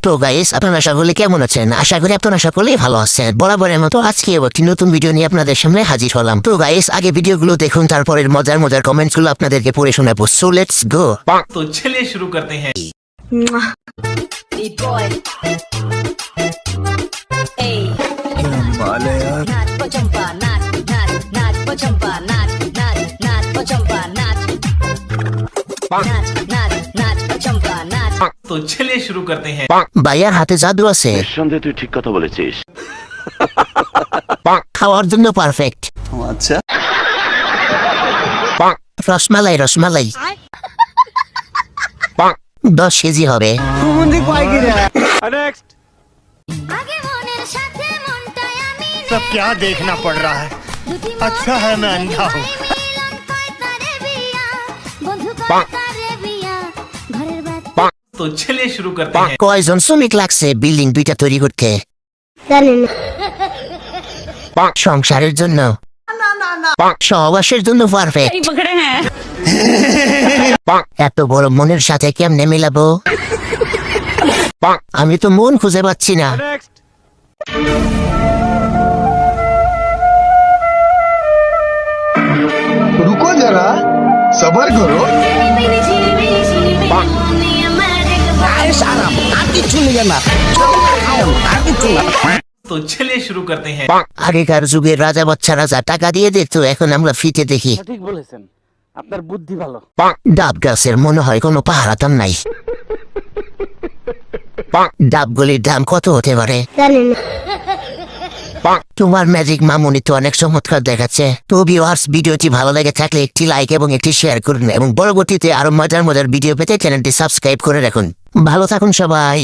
তো গাইস, আপনারা সকলে কেমন আছেন? আশা করি আপনারা সকলেই ভালো আছেন। বরাবরের মতো আজকে একটি নতুন ভিডিও নিয়ে আপনাদের সামনে হাজির হলাম। তো গাইস, আগে ভিডিওগুলো দেখুন, তারপরে মজার মজার কমেন্টসগুলো আপনাদেরকে পড়ে শোনাবো। So let's go. तो चलिए शुरू करते हैं। Beat boy. Hey. Naat pachampa, naat pachampa, naat pachampa, naat pachampa, naat. तो चलिए शुरू करते हैं। ভাইয়ার হাতে জাদু আছে, নিঃসন্দেহে তুই ঠিক কথা বলেছিস। খাওয়ার জন্য পারফেক্ট। আচ্ছা, রসমালাই রসমালাই 10 কেজি হবে। सब क्या देखना पड़ रहा है? अच्छा है मैं अंधा हूँ। तो चलिए शुरू करते हैं। কয়জন শ্রমিক লাগছে বিল্ডিং দুইটা তৈরি করতে? সংসারের জন্য, সহবাসের জন্য পারফেক্ট। এত বড় মনের সাথে কেমনে মেলাবো? আমি তো মন খুঁজে পাচ্ছি না। रुको जरा सबर करो। तो चलिए शुरू करते हैं। আগেকার যুগের রাজা বাচ্চারা টাকা দিয়ে দিত, এখন আমরা ফিতে দেখি। ঠিক বলেছেন, আপনার বুদ্ধি ভালো। ডাব গাছের মনে হয় কোনো পাহারাতাম নাই। ডাবগুলির দাম কত হতে পারে? তোমার ম্যাজিক মামুনি তো অনেক চমৎকার দেখাচ্ছে। তো ভিউয়ার্স, ভিডিওটি ভালো লেগে থাকলে একটি লাইক এবং একটি শেয়ার করুন এবং পরবর্তীতে আরো মজার মজার ভিডিও পেতে চ্যানেলটি সাবস্ক্রাইব করে রাখুন। ভালো থাকুন সবাই।